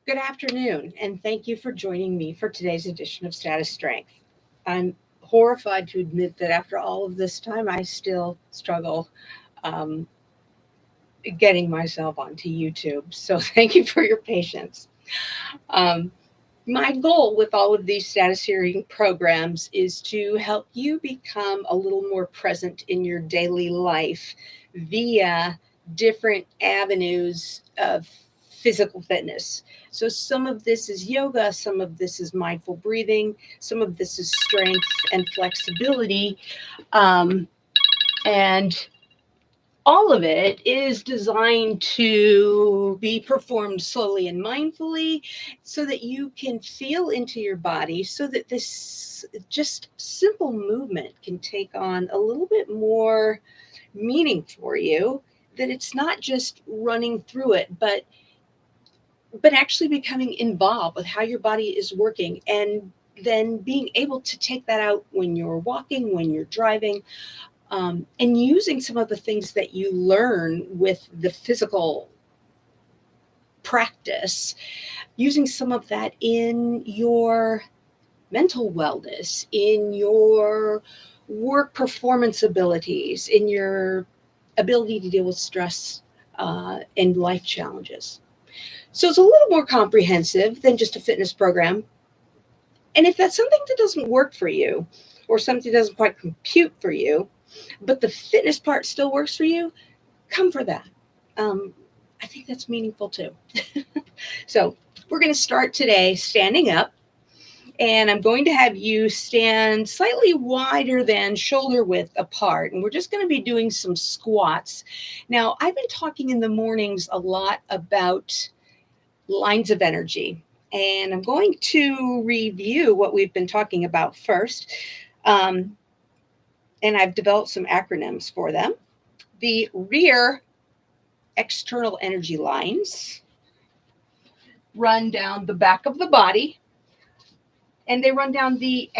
Good afternoon, and thank you for joining me for today's edition of Status Strength. I'm horrified to admit that after all of this time, I still struggle um, getting myself onto YouTube. So thank you for your patience. Um, my goal with all of these status hearing programs is to help you become a little more present in your daily life via different avenues of physical fitness. So, some of this is yoga, some of this is mindful breathing, some of this is strength and flexibility. Um, and all of it is designed to be performed slowly and mindfully so that you can feel into your body, so that this just simple movement can take on a little bit more meaning for you, that it's not just running through it, but actually becoming involved with how your body is working, and then being able to take that out when you're walking, when you're driving, and using some of the things that you learn with the physical practice, using some of that in your mental wellness, in your work performance abilities, in your ability to deal with stress and life challenges. So it's a little more comprehensive than just a fitness program. And if that's something that doesn't work for you, or something doesn't quite compute for you, but the fitness part still works for you, come for that. Um, I think that's meaningful too. So we're going to start today standing up, and I'm going to have you stand slightly wider than shoulder width apart, and we're just going to be doing some squats. Now, I've been talking in the mornings a lot about lines of energy, and I'm going to review what we've been talking about first. Um, and I've developed some acronyms for them. The rear external energy lines run down the back of the body, and they run down the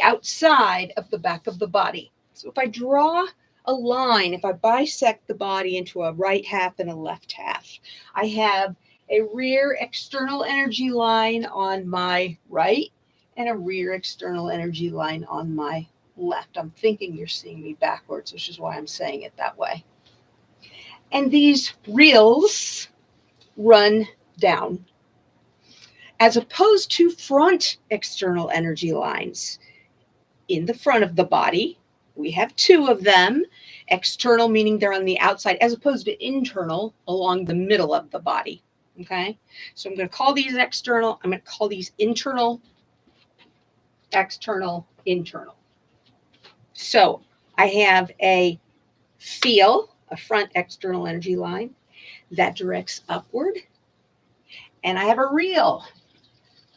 outside of the back of the body. So if I draw a line, if I bisect the body into a right half and a left half, I have a rear external energy line on my right and a rear external energy line on my left. I'm thinking you're seeing me backwards, which is why I'm saying it that way. And these reels run down, as opposed to front external energy lines. In the front of the body, we have two of them. External meaning they're on the outside, as opposed to internal along the middle of the body. Okay, so I'm going to call these external. I'm going to call these internal, external, internal. So I have a front external energy line that directs upward, and I have a reel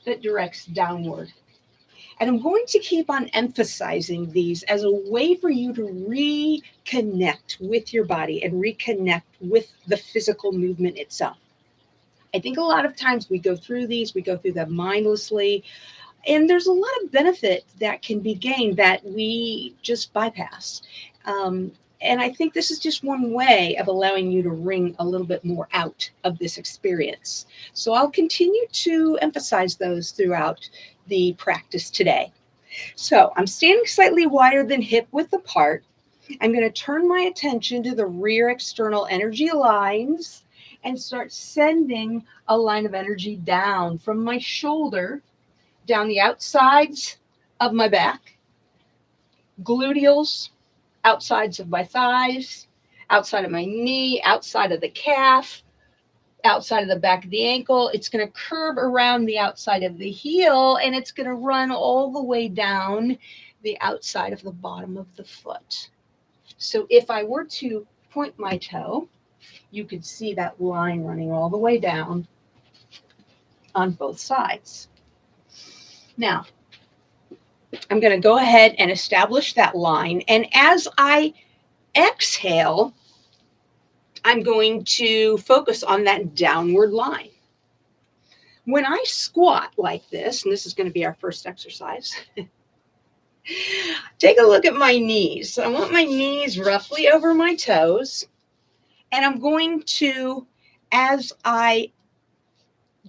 that directs downward. And I'm going to keep on emphasizing these as a way for you to reconnect with your body and reconnect with the physical movement itself. I think a lot of times we go through them mindlessly, and there's a lot of benefit that can be gained that we just bypass. And I think this is just one way of allowing you to wring a little bit more out of this experience. So I'll continue to emphasize those throughout the practice today. So I'm standing slightly wider than hip width apart. I'm going to turn my attention to the rear external energy lines and start sending a line of energy down from my shoulder, down the outsides of my back, gluteals, outsides of my thighs, outside of my knee, outside of the calf, outside of the back of the ankle. It's going to curve around the outside of the heel, and it's going to run all the way down the outside of the bottom of the foot. So if I were to point my toe, you could see that line running all the way down on both sides. Now, I'm going to go ahead and establish that line. And as I exhale, I'm going to focus on that downward line. When I squat like this, and this is going to be our first exercise, take a look at my knees. So I want my knees roughly over my toes. And I'm going to, as I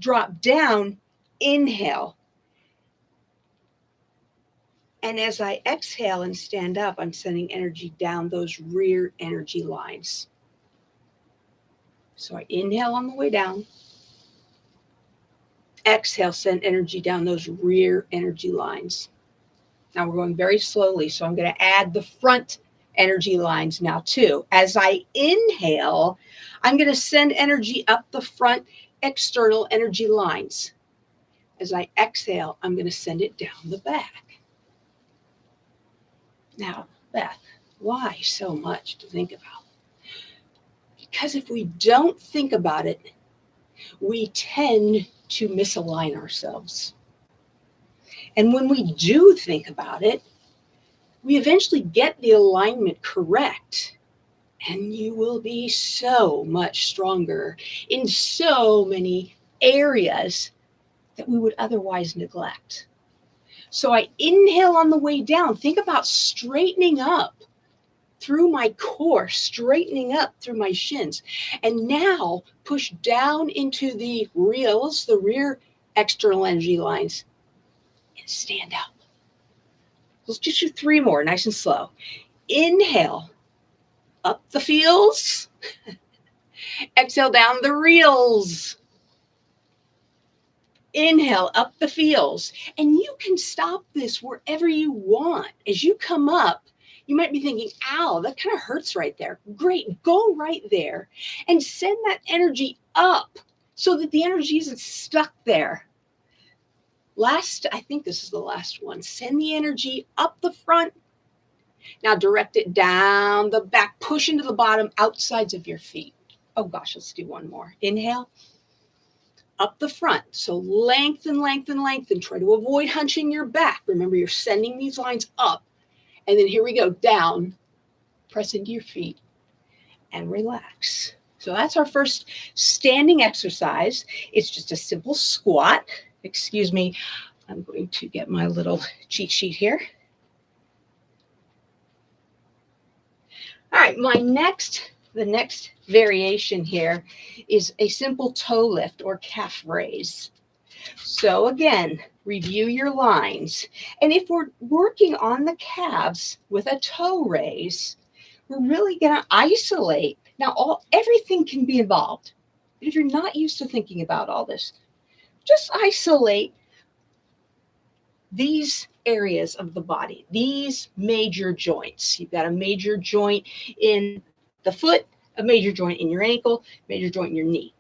drop down, inhale. And as I exhale and stand up, I'm sending energy down those rear energy lines. So I inhale on the way down. Exhale, send energy down those rear energy lines. Now we're going very slowly, so I'm going to add the front energy lines now too. As I inhale, I'm going to send energy up the front external energy lines. As I exhale, I'm going to send it down the back. Now, Beth, why so much to think about? Because if we don't think about it, we tend to misalign ourselves. And when we do think about it, we eventually get the alignment correct, and you will be so much stronger in so many areas that we would otherwise neglect. So I inhale on the way down. Think about straightening up through my core, straightening up through my shins. And now push down into the reals, the rear external energy lines, and stand up. Let's just do 3 more, nice and slow. Inhale, up the feels. Exhale, down the reals. Inhale, up the feels. And you can stop this wherever you want. As you come up, you might be thinking, ow, that kind of hurts right there. Great, go right there and send that energy up so that the energy isn't stuck there. Last, I think this is the last one. Send the energy up the front. Now direct it down the back, push into the bottom, outsides of your feet. Oh gosh, let's do one more. Inhale. Up the front. So lengthen, lengthen, lengthen. Try to avoid hunching your back. Remember, you're sending these lines up. And then here we go, down. Press into your feet and relax. So that's our first standing exercise. It's just a simple squat. Excuse me, I'm going to get my little cheat sheet here. All right, the next variation here is a simple toe lift or calf raise. So again, review your lines. And if we're working on the calves with a toe raise, we're really going to isolate. Now, everything can be involved. But if you're not used to thinking about all this, just isolate these areas of the body, these major joints. You've got a major joint in the foot, a major joint in your ankle, major joint in your knee.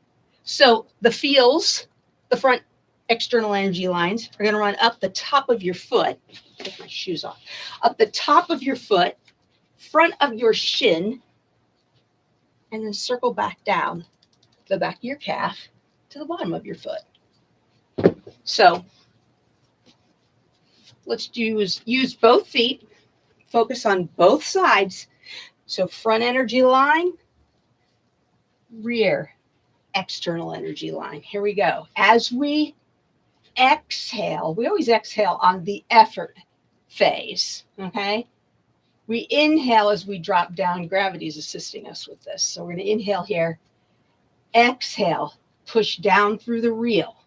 So the feels, the front external energy lines, are going to run up the top of your foot. Take my shoes off. Up the top of your foot, front of your shin, and then circle back down the back of your calf to the bottom of your foot. So let's use both feet, focus on both sides. So front energy line, rear external energy line. Here we go. As we exhale, we always exhale on the effort phase, okay? We inhale as we drop down. Gravity is assisting us with this. So we're going to inhale here. Exhale, push down through the reel.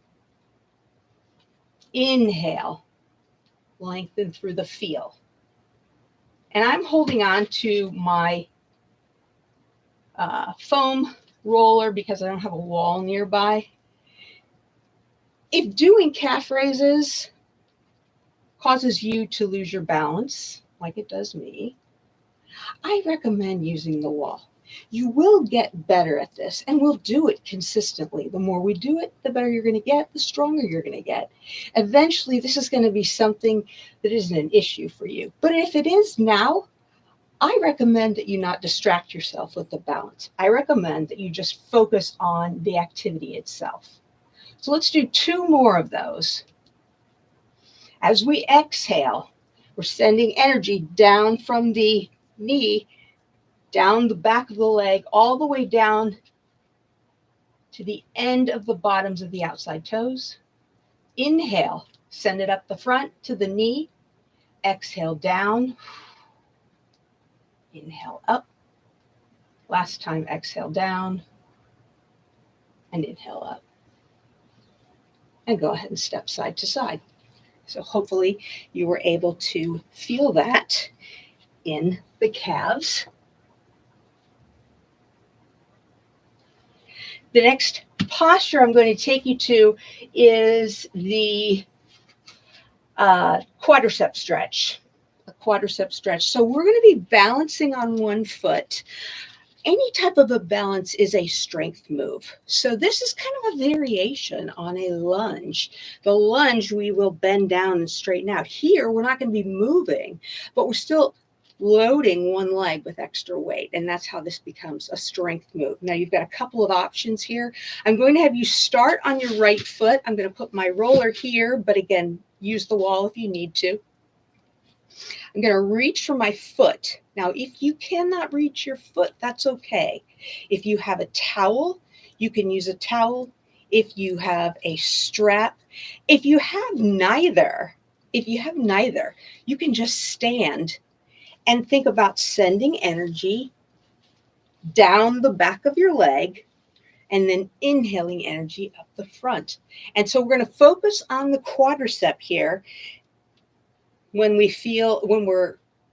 Inhale, lengthen through the feel. And I'm holding on to my foam roller because I don't have a wall nearby. If doing calf raises causes you to lose your balance, like it does me, I recommend using the wall. You will get better at this, and we'll do it consistently. The more we do it, the better you're going to get, the stronger you're going to get. Eventually, this is going to be something that isn't an issue for you. But if it is now, I recommend that you not distract yourself with the balance. I recommend that you just focus on the activity itself. So let's do 2 more of those. As we exhale, we're sending energy down from the knee, down the back of the leg, all the way down to the end of the bottoms of the outside toes. Inhale, send it up the front to the knee. Exhale down. Inhale up. Last time, exhale down. And inhale up. and go ahead and step side to side. So hopefully you were able to feel that in the calves. The next posture I'm going to take you to is the quadricep stretch. A quadricep stretch. So we're going to be balancing on one foot. Any type of a balance is a strength move. So this is kind of a variation on a lunge. The lunge, we will bend down and straighten out. Here, we're not going to be moving, but we're still loading one leg with extra weight. And that's how this becomes a strength move. Now you've got a couple of options here. I'm going to have you start on your right foot. I'm going to put my roller here, but again, use the wall if you need to. I'm going to reach for my foot. Now, if you cannot reach your foot, that's okay. If you have a towel, you can use a towel. If you have a strap, if you have neither, you can just stand and think about sending energy down the back of your leg and then inhaling energy up the front. And so we're going to focus on the quadricep here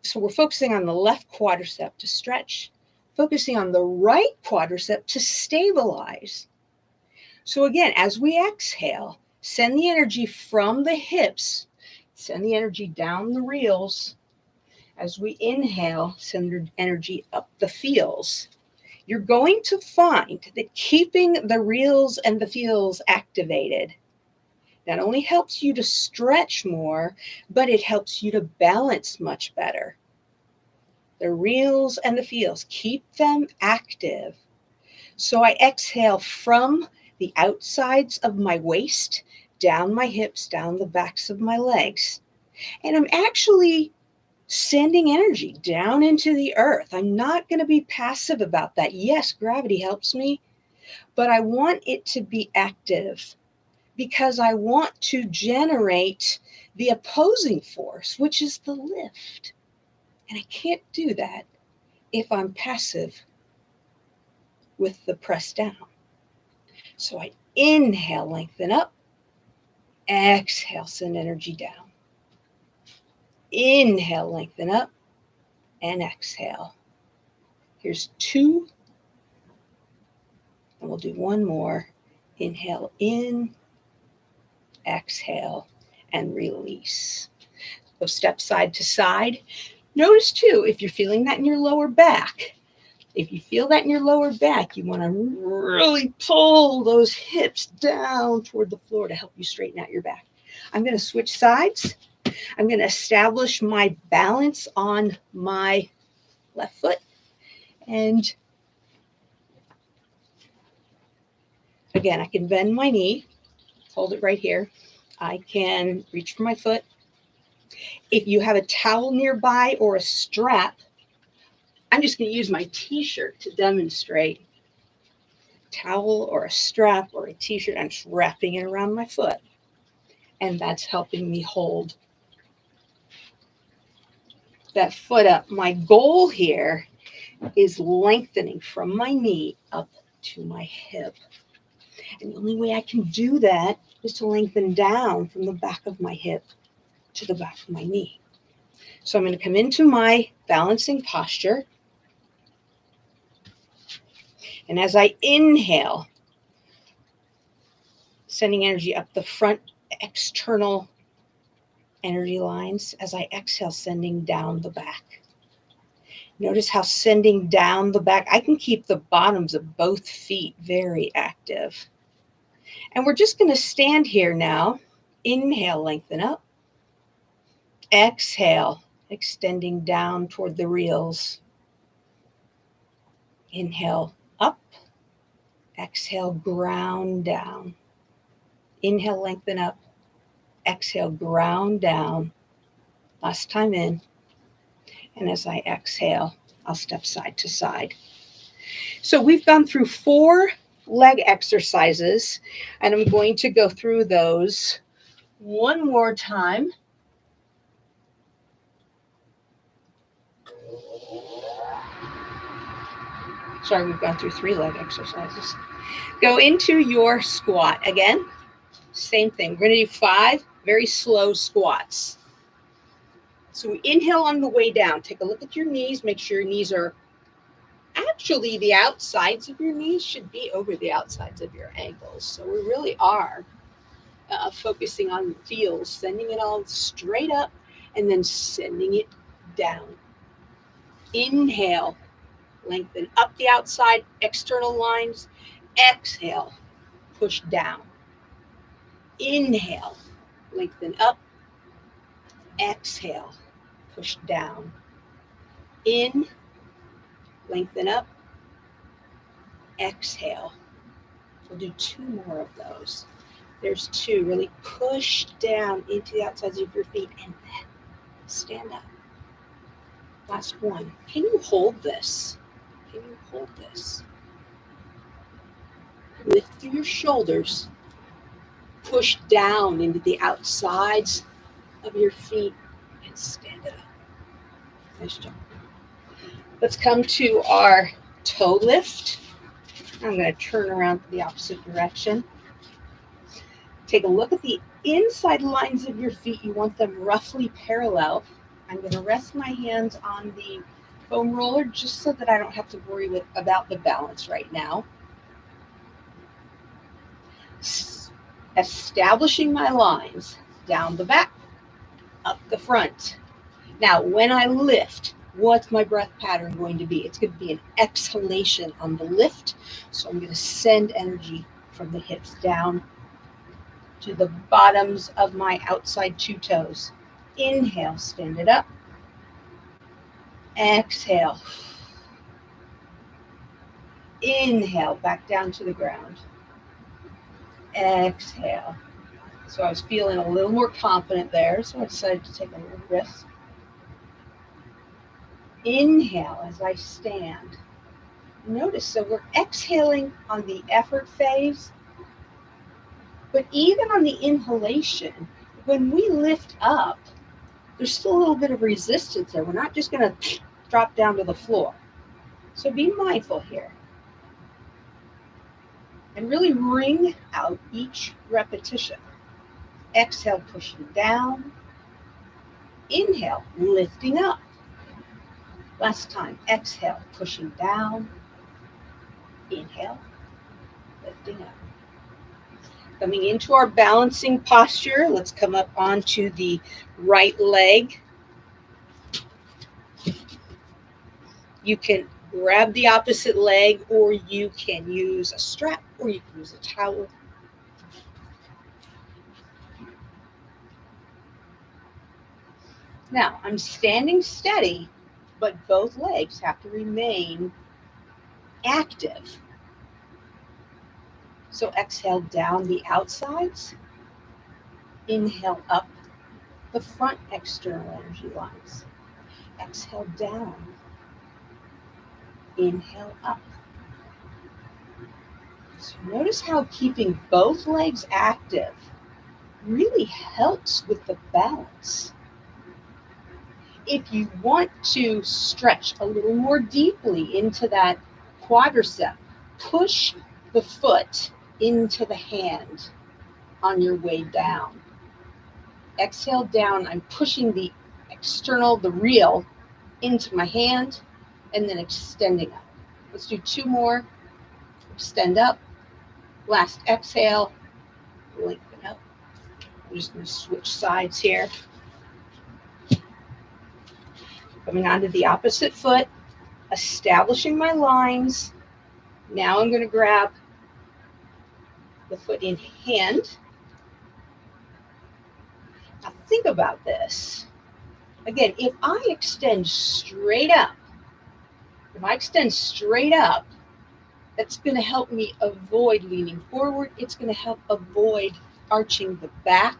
so we're focusing on the left quadricep to stretch, focusing on the right quadricep to stabilize. So again, as we exhale, send the energy from the hips, send the energy down the reels. As we inhale, send the energy up the feels. You're going to find that keeping the reels and the feels activated not only helps you to stretch more, but it helps you to balance much better. The reels and the feels, keep them active. So I exhale from the outsides of my waist, down my hips, down the backs of my legs. And I'm actually sending energy down into the earth. I'm not going to be passive about that. Yes, gravity helps me, but I want it to be active because I want to generate the opposing force, which is the lift. And I can't do that if I'm passive with the press down. So I inhale, lengthen up, exhale, send energy down. Inhale, lengthen up, and exhale. Here's 2, and we'll do one more. Inhale in, exhale, and release. Go step side to side. Notice too, if you're feeling that in your lower back, if you feel that in your lower back, you want to really pull those hips down toward the floor to help you straighten out your back. I'm going to switch sides. I'm going to establish my balance on my left foot. And again, I can bend my knee, hold it right here. I can reach for my foot. If you have a towel nearby or a strap, I'm just going to use my t-shirt to demonstrate. Towel or a strap or a t-shirt, I'm just wrapping it around my foot. And that's helping me hold that foot up. My goal here is lengthening from my knee up to my hip. And the only way I can do that is to lengthen down from the back of my hip to the back of my knee. So I'm going to come into my balancing posture. And as I inhale, sending energy up the front external energy lines. As I exhale, sending down the back. Notice how sending down the back, I can keep the bottoms of both feet very active. And we're just going to stand here now. Inhale, lengthen up. Exhale, extending down toward the reels. Inhale, up. Exhale, ground down. Inhale, lengthen up. Exhale, ground down. Last time in. And as I exhale, I'll step side to side. So we've gone through 4 leg exercises, and I'm going to go through those one more time. Sorry, we've gone through 3 leg exercises. Go into your squat again. Same thing. We're going to do 5 very slow squats. So we inhale on the way down. Take a look at your knees. Make sure your knees are actually, the outsides of your knees should be over the outsides of your ankles. So we really are focusing on the feels, sending it all straight up and then sending it down. Inhale, lengthen up the outside external lines. Exhale, push down. Inhale, lengthen up. Exhale, push down. In, lengthen up. Exhale. We'll do 2 more of those. There's 2. Really push down into the outsides of your feet and then stand up. Last one. Can you hold this? Can you hold this? Lift through your shoulders. Push down into the outsides of your feet and stand it up. Nice job. Let's come to our toe lift. I'm going to turn around to the opposite direction. Take a look at the inside lines of your feet. You want them roughly parallel. I'm going to rest my hands on the foam roller just so that I don't have to worry about the balance right now. Establishing my lines down the back, up the front. Now, when I lift, what's my breath pattern going to be? It's going to be an exhalation on the lift. So I'm going to send energy from the hips down to the bottoms of my outside 2 toes. Inhale, stand it up. Exhale. Inhale, back down to the ground. Exhale. So I was feeling a little more confident there, so I decided to take a little risk. Inhale as I stand. Notice, so we're exhaling on the effort phase, but even on the inhalation, when we lift up, there's still a little bit of resistance there. We're not just going to drop down to the floor. So be mindful here. And really ring out each repetition. Exhale, pushing down. Inhale, lifting up. Last time, exhale, pushing down. Inhale, lifting up. Coming into our balancing posture, let's come up onto the right leg. You can grab the opposite leg, or you can use a strap, or you can use a towel. Now, I'm standing steady, but both legs have to remain active. So exhale down the outsides. Inhale up the front external energy lines. Exhale down. Inhale up. So notice how keeping both legs active really helps with the balance. If you want to stretch a little more deeply into that quadricep, push the foot into the hand on your way down. Exhale down, I'm pushing the real into my hand and then extending up. Let's do 2 more. Extend up. Last exhale, lengthen up. I'm just going to switch sides here. Coming onto the opposite foot, establishing my lines. Now I'm going to grab the foot in hand. Now think about this. Again, if I extend straight up, that's going to help me avoid leaning forward. It's going to help avoid arching the back.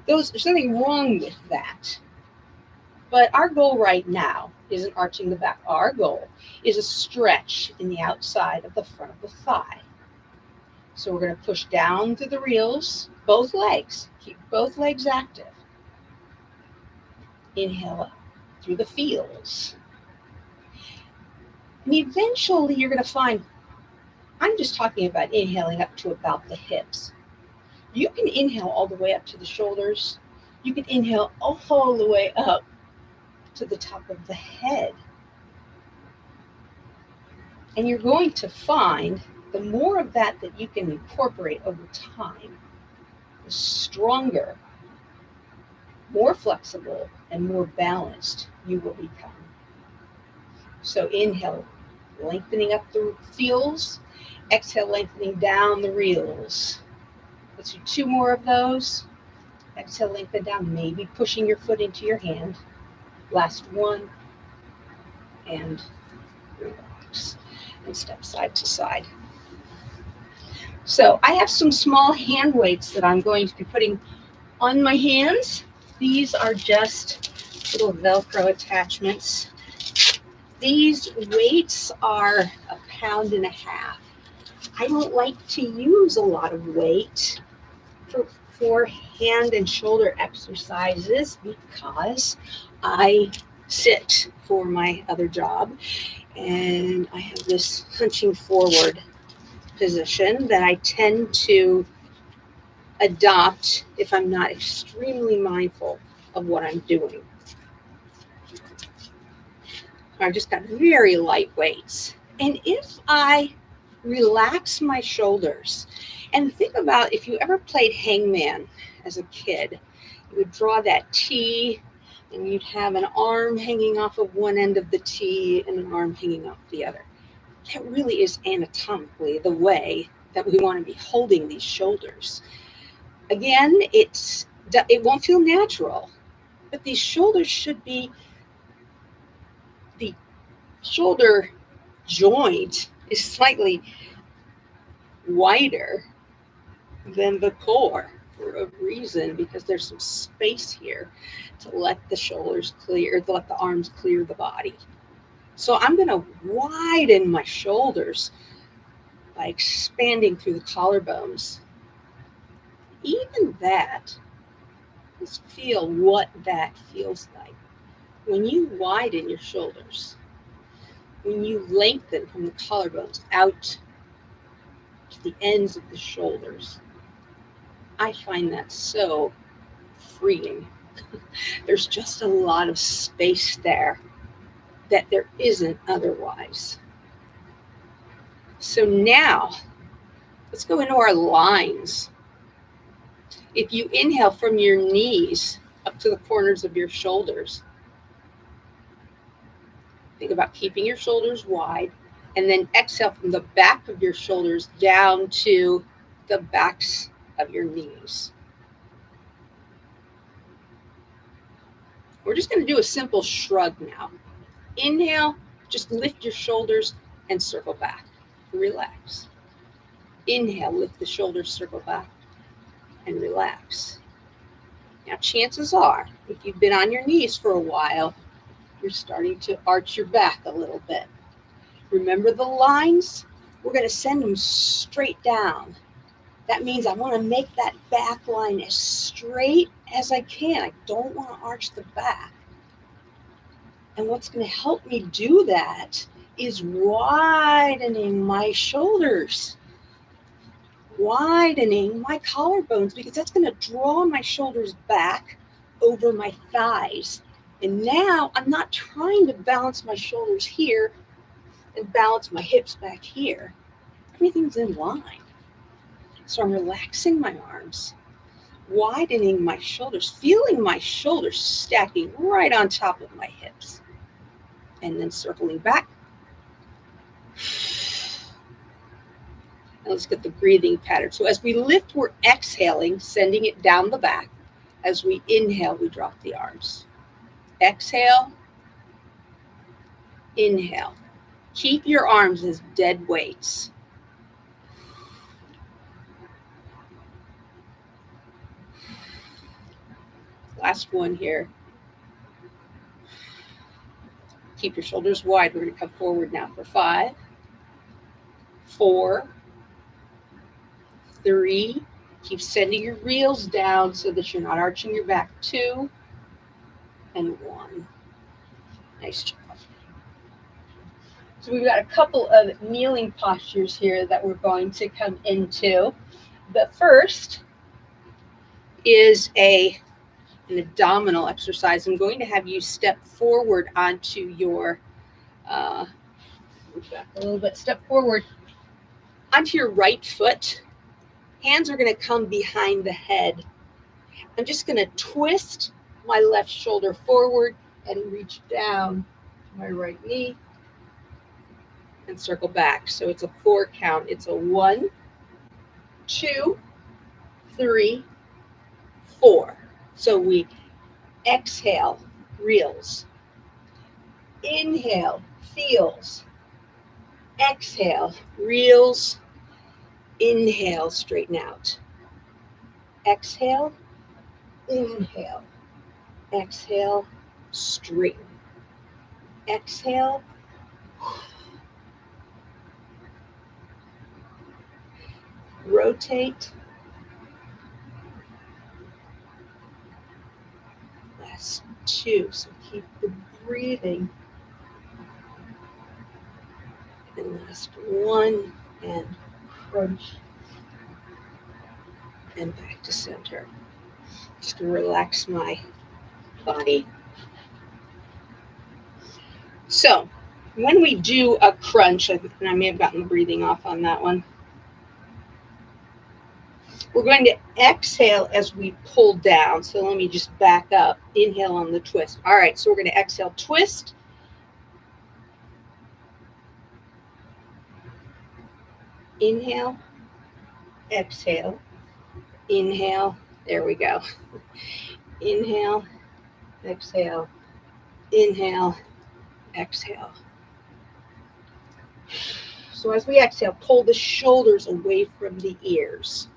There's nothing wrong with that. But our goal right now isn't arching the back. Our goal is a stretch in the outside of the front of the thigh. So we're going to push down through the reels, both legs. Keep both legs active. Inhale up through the feels. And eventually you're going to find, I'm just talking about inhaling up to about the hips. You can inhale all the way up to the shoulders. You can inhale all the way up to the top of the head. And you're going to find the more of that that you can incorporate over time, the stronger, more flexible, and more balanced you will become. So inhale, lengthening up the feels. Exhale, lengthening down the reels. Let's do 2 more of those. Exhale, lengthen down, maybe pushing your foot into your hand. Last one, and relax, and step side to side. So I have some small hand weights that I'm going to be putting on my hands. These are just little Velcro attachments. These weights are 1.5 pounds. I don't like to use a lot of weight for hand and shoulder exercises because I sit for my other job and I have this hunching forward position that I tend to adopt if I'm not extremely mindful of what I'm doing. I've just got very light weights. And if I relax my shoulders, and think about if you ever played hangman as a kid, you would draw that T and you'd have an arm hanging off of one end of the T and an arm hanging off the other. That really is anatomically the way that we want to be holding these shoulders. Again, it won't feel natural, but these shoulders should be, the shoulder joint is slightly wider than the core for a reason, because there's some space here to let the shoulders clear, to let the arms clear the body. So I'm going to widen my shoulders by expanding through the collarbones. Even that, let's feel what that feels like. When you widen your shoulders, when you lengthen from the collarbones out to the ends of the shoulders, I find that so freeing. There's just a lot of space there that there isn't otherwise. So now, let's go into our lines. If you inhale from your knees up to the corners of your shoulders, think about keeping your shoulders wide, and then exhale from the back of your shoulders down to the backs of your knees. We're just going to do a simple shrug now. Inhale, just lift your shoulders and circle back. Relax. Inhale, lift the shoulders, circle back, and relax. Now, chances are, if you've been on your knees for a while, you're starting to arch your back a little bit. Remember the lines? We're going to send them straight down. That means I want to make that back line as straight as I can. I don't want to arch the back. And what's going to help me do that is widening my shoulders, widening my collarbones, because that's going to draw my shoulders back over my thighs. And now I'm not trying to balance my shoulders here and balance my hips back here. Everything's in line. So I'm relaxing my arms, widening my shoulders, feeling my shoulders stacking right on top of my hips, and then circling back. And let's get the breathing pattern. So as we lift, we're exhaling, sending it down the back. As we inhale, we drop the arms. Exhale, inhale. Keep your arms as dead weights. Last one here. Keep your shoulders wide. We're going to come forward now for 5, 4, 3. Keep sending your reels down so that you're not arching your back. 2 and 1. Nice job. So we've got a couple of kneeling postures here that we're going to come into. But first, is an abdominal exercise. I'm going to have you step forward onto your, move back a little bit, step forward onto your right foot. Hands are going to come behind the head. I'm just going to twist my left shoulder forward and reach down to my right knee and circle back. So it's a 4 count. It's a 1, 2, 3, 4. So we exhale, reels. Inhale, feels. Exhale, reels. Inhale, straighten out. Exhale, inhale. Exhale, straighten. Exhale. Rotate. Last 2. So keep the breathing. And last 1. And crunch. And back to center. Just to relax my body. So when we do a crunch, and I may have gotten the breathing off on that one, we're going to exhale as we pull down. So let me just back up. Inhale on the twist. All right, so we're going to exhale, twist. Inhale, exhale, inhale. There we go. Inhale, exhale, inhale, exhale. So as we exhale, pull the shoulders away from the ears.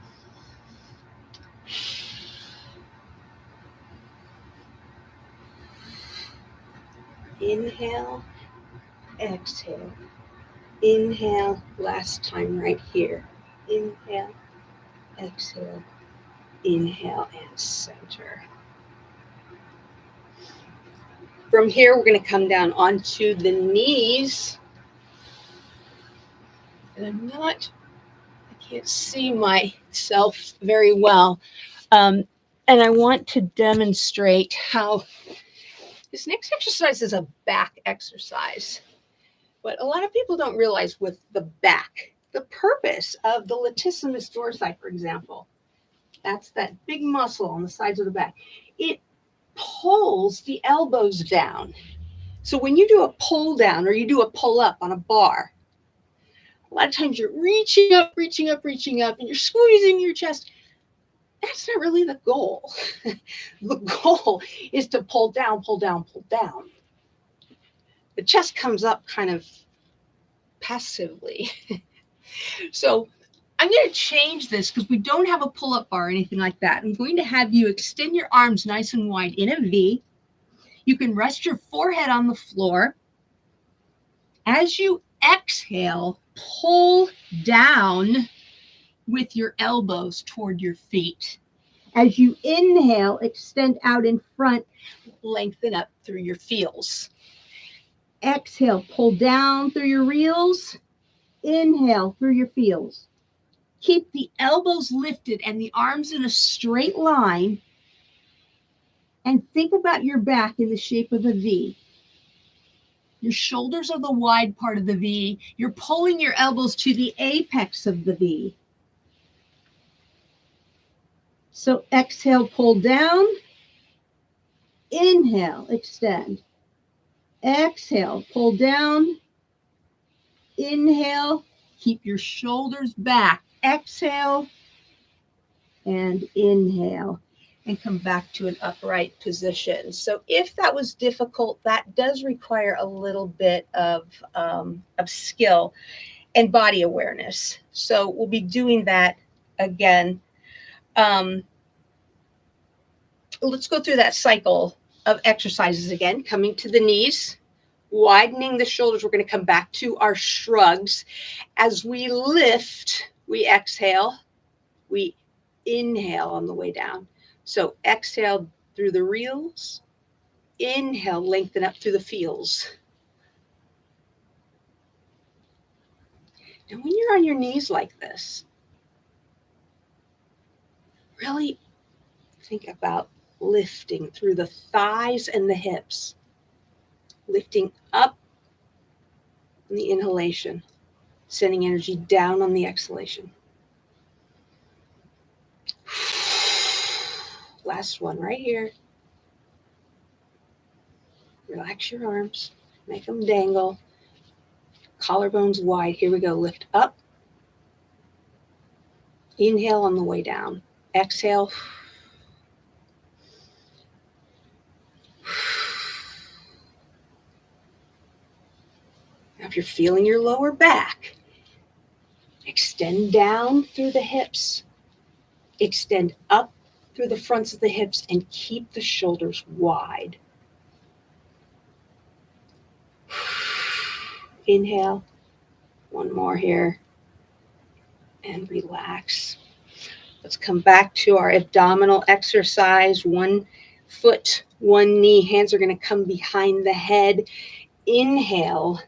Inhale, exhale, inhale. Last time right here. Inhale, exhale, inhale, and center. From here, we're going to come down onto the knees. And I can't see myself very well. And I want to demonstrate how this next exercise is a back exercise. But a lot of people don't realize with the back, the purpose of the latissimus dorsi, for example, that's that big muscle on the sides of the back. It pulls the elbows down. So when you do a pull down or you do a pull up on a bar, a lot of times you're reaching up, and you're squeezing your chest. That's not really the goal. The goal is to pull down, pull down, pull down. The chest comes up kind of passively. So I'm going to change this because we don't have a pull-up bar or anything like that. I'm going to have you extend your arms nice and wide in a V. You can rest your forehead on the floor. As you exhale, pull down with your elbows toward your feet. As you inhale, extend out in front, lengthen up through your feels. Exhale, pull down through your reels. Inhale through your feels. Keep the elbows lifted and the arms in a straight line. And think about your back in the shape of a V. Your shoulders are the wide part of the V. You're pulling your elbows to the apex of the V. So exhale, pull down. Inhale, extend. Exhale, pull down. Inhale, keep your shoulders back. Exhale and inhale and come back to an upright position. So if that was difficult, that does require a little bit of skill and body awareness. So we'll be doing that again. Let's go through that cycle of exercises again, coming to the knees, widening the shoulders. We're going to come back to our shrugs. As we lift, we exhale, we inhale on the way down. So exhale through the reels, inhale, lengthen up through the feels. And when you're on your knees like this, really think about lifting through the thighs and the hips, lifting up on the inhalation, sending energy down on the exhalation. Last one right here. Relax your arms, make them dangle. Collarbones wide. Here we go. Lift up. Inhale on the way down. Exhale. Now, if you're feeling your lower back, extend down through the hips. Extend up through the fronts of the hips and keep the shoulders wide. Inhale. One more here. And relax. Let's come back to our abdominal exercise. 1 foot, 1 knee. Hands are going to come behind the head. Inhale.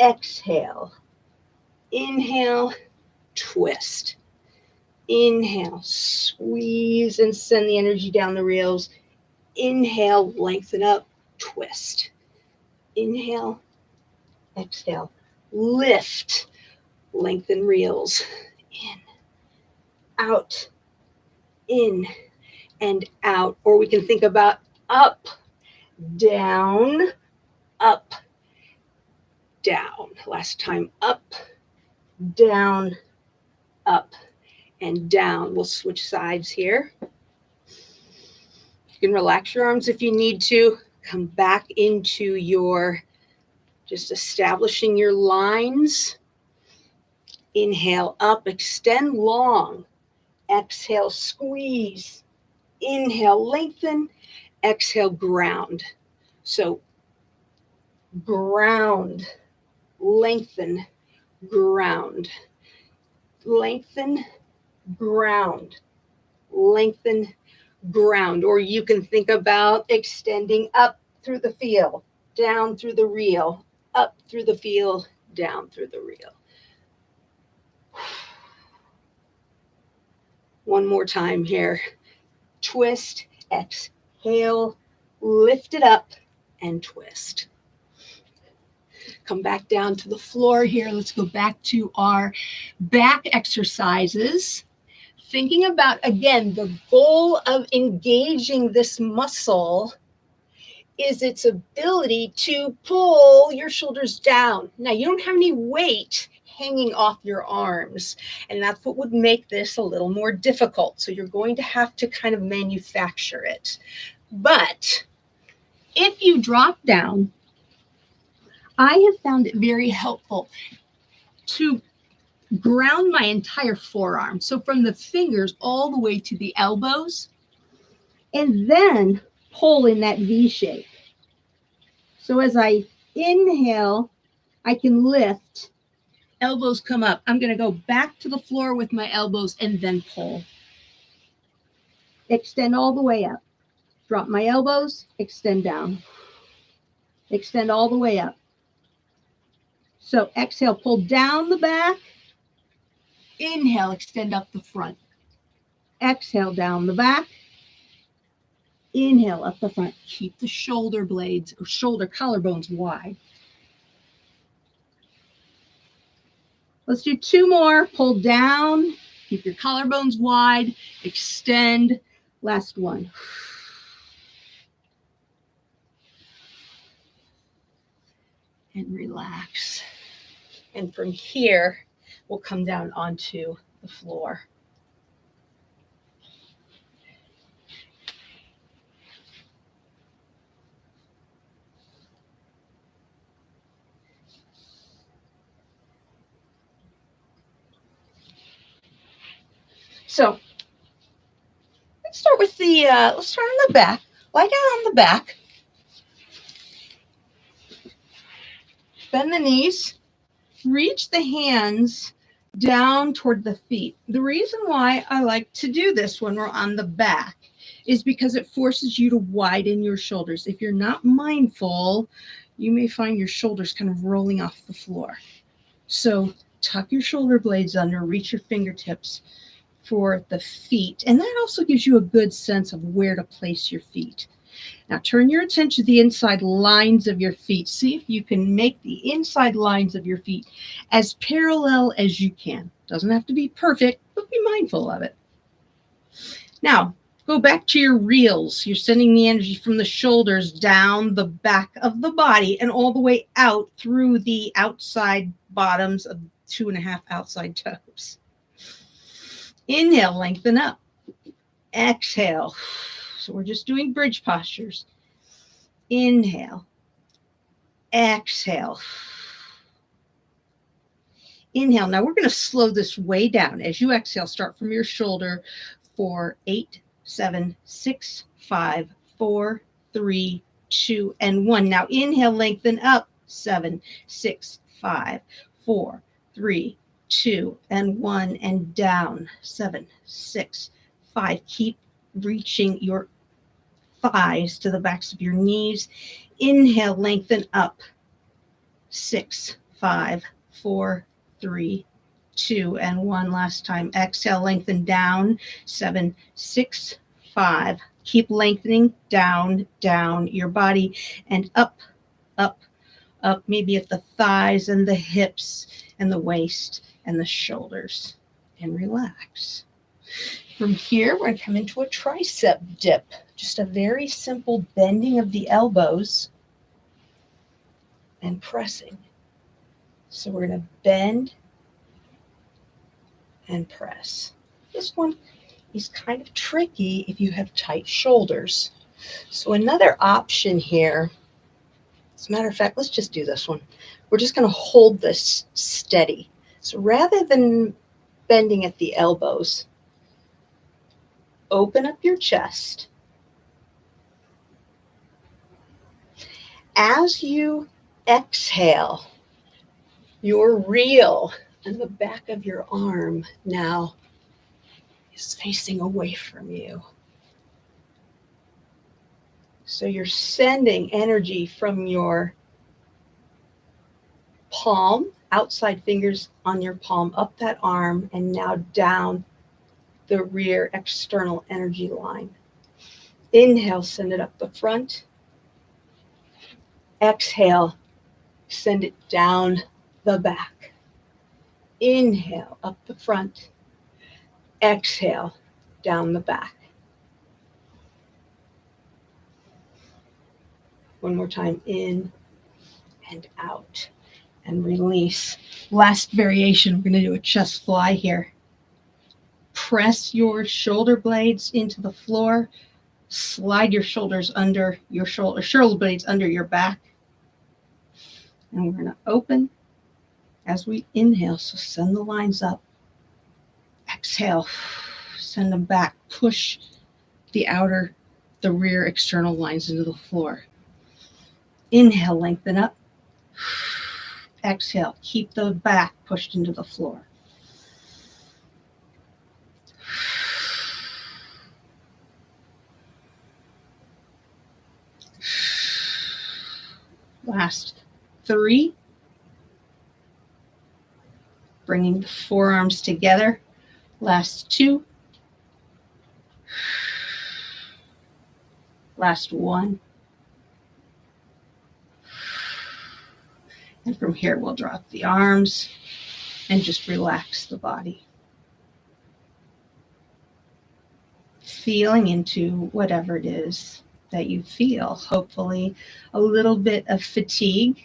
Exhale. Inhale. Twist. Inhale. Squeeze and send the energy down the rails. Inhale. Lengthen up. Twist. Inhale. Exhale. Lift. Lengthen reels. In. Out. In. And out. Or we can think about up. Down. Up. Down. Last time. Up. Down. Up. And down. We'll switch sides here. You can relax your arms if you need to. Come back into your, just establishing your lines. Inhale up, extend long. Exhale, squeeze. Inhale, lengthen. Exhale, ground. So ground, lengthen, ground. Lengthen, ground. Lengthen, ground. Or you can think about extending up through the feel, down through the reel, up through the feel, down through the reel. One more time here. Twist, exhale, lift it up, and twist. Come back down to the floor here. Let's go back to our back exercises. Thinking about, again, the goal of engaging this muscle is its ability to pull your shoulders down. Now, you don't have any weight hanging off your arms, and that's what would make this a little more difficult. So you're going to have to kind of manufacture it. But if you drop down, I have found it very helpful to ground my entire forearm. So from the fingers all the way to the elbows, and then pull in that V shape. So as I inhale, I can lift, elbows come up. I'm going to go back to the floor with my elbows and then pull. Extend all the way up. Drop my elbows, extend down. Extend all the way up. So exhale, pull down the back. Inhale, extend up the front. Exhale, down the back. Inhale, up the front. Keep the shoulder blades or shoulder collarbones wide. Let's do 2 more. Pull down. Keep your collarbones wide. Extend. Last one. And relax. And from here, we'll come down onto the floor. So let's start with let's start on the back. Lie down on the back. Bend the knees. Reach the hands down toward the feet. The reason why I like to do this when we're on the back is because it forces you to widen your shoulders. If you're not mindful, you may find your shoulders kind of rolling off the floor. So tuck your shoulder blades under, reach your fingertips, for the feet. And that also gives you a good sense of where to place your feet. Now turn your attention to the inside lines of your feet. See if you can make the inside lines of your feet as parallel as you can. Doesn't have to be perfect, but be mindful of it. Now, go back to your reels. You're sending the energy from the shoulders down the back of the body and all the way out through the outside bottoms of 2.5 outside toes. Inhale, lengthen up. Exhale. So we're just doing bridge postures. Inhale. Exhale. Inhale. Now we're going to slow this way down. As you exhale, start from your shoulder for 8, 7, 6, 5, 4, 3, 2, and 1. Now inhale, lengthen up. 7, 6, 5, 4, 3, 2, and 1, and down. 7, 6, 5. Keep reaching your thighs to the backs of your knees. Inhale, lengthen up. 6, 5, 4, 3, 2, and 1. Last time. Exhale, lengthen down. 7, 6, 5. Keep lengthening down, down your body, and up, up, up, maybe at the thighs and the hips and the waist and the shoulders, and relax. From here, we're going to come into a tricep dip. Just a very simple bending of the elbows and pressing. So we're going to bend and press. This one is kind of tricky if you have tight shoulders. So another option here, as a matter of fact, let's just do this one. We're just going to hold this steady. So rather than bending at the elbows, open up your chest. As you exhale, your reel and the back of your arm now is facing away from you. So you're sending energy from your palm, outside fingers on your palm, up that arm, and now down the rear external energy line. Inhale, send it up the front. Exhale, send it down the back. Inhale, up the front. Exhale, down the back. One more time, in and out, and release. Last variation, we're going to do a chest fly here. Press your shoulder blades into the floor. Slide your shoulders under your shoulder blades under your back. And we're going to open as we inhale. So send the lines up. Exhale, send them back. Push the rear external lines into the floor. Inhale, lengthen up. Exhale, keep the back pushed into the floor. Last 3. Bringing the forearms together. Last 2. Last 1. And from here, we'll drop the arms and just relax the body. Feeling into whatever it is that you feel. Hopefully, a little bit of fatigue.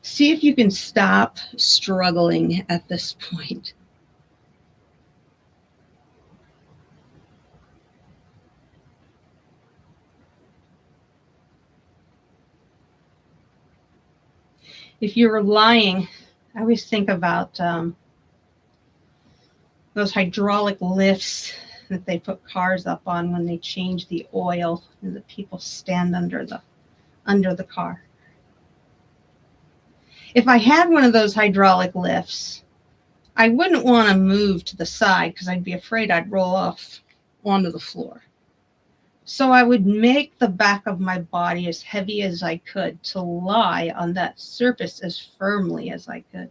See if you can stop struggling at this point. If you're lying, I always think about those hydraulic lifts that they put cars up on when they change the oil and the people stand under the car. If I had one of those hydraulic lifts, I wouldn't want to move to the side because I'd be afraid I'd roll off onto the floor. So I would make the back of my body as heavy as I could to lie on that surface as firmly as I could.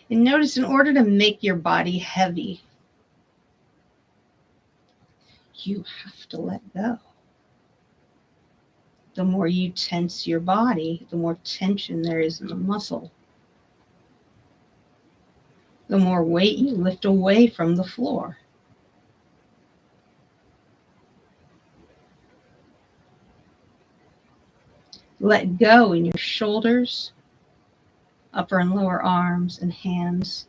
And notice, in order to make your body heavy, you have to let go. The more you tense your body, the more tension there is in the muscle. The more weight you lift away from the floor. Let go in your shoulders, upper and lower arms and hands.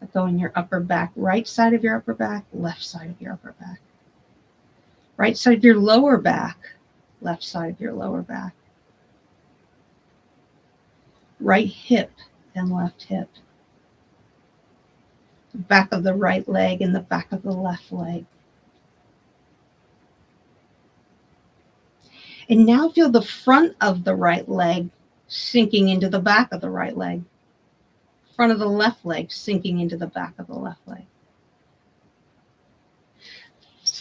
Let go in your upper back, right side of your upper back, left side of your upper back. Right side of your lower back, left side of your lower back. Right hip and left hip. The back of the right leg and the back of the left leg. And now feel the front of the right leg sinking into the back of the right leg. Front of the left leg sinking into the back of the left leg.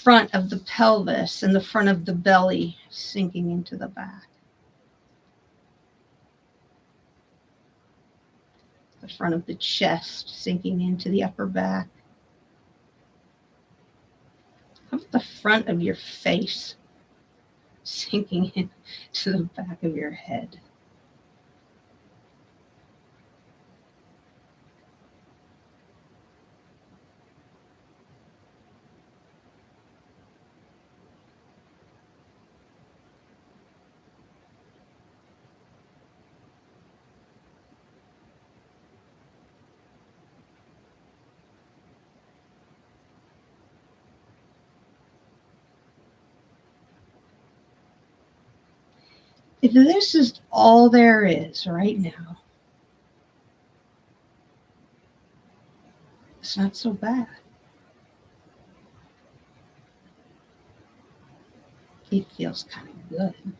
Front of the pelvis and the front of the belly sinking into the back. The front of the chest sinking into the upper back. How about the front of your face sinking into the back of your head? If this is all there is right now, it's not so bad. It feels kind of good.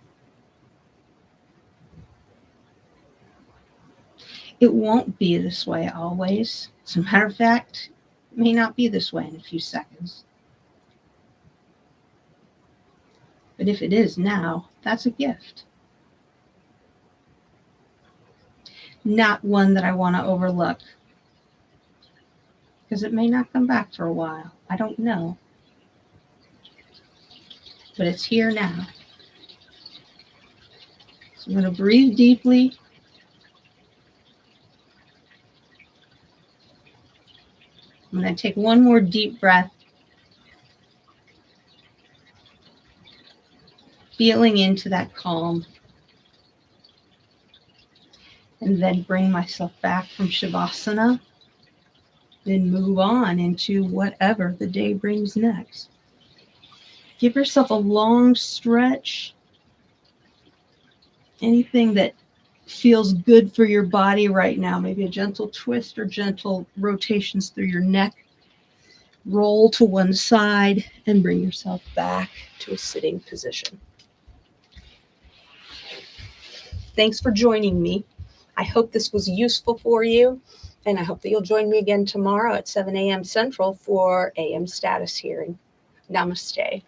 It won't be this way always. As a matter of fact, it may not be this way in a few seconds. But if it is now, that's a gift. Not one that I want to overlook, because it may not come back for a while. I don't know. But it's here now. So I'm going to breathe deeply. I'm going to take one more deep breath, feeling into that calm. And then bring myself back from Shavasana. Then move on into whatever the day brings next. Give yourself a long stretch. Anything that feels good for your body right now. Maybe a gentle twist or gentle rotations through your neck. Roll to one side and bring yourself back to a sitting position. Thanks for joining me. I hope this was useful for you, and I hope that you'll join me again tomorrow at 7 a.m. Central for AM Status Hearing. Namaste.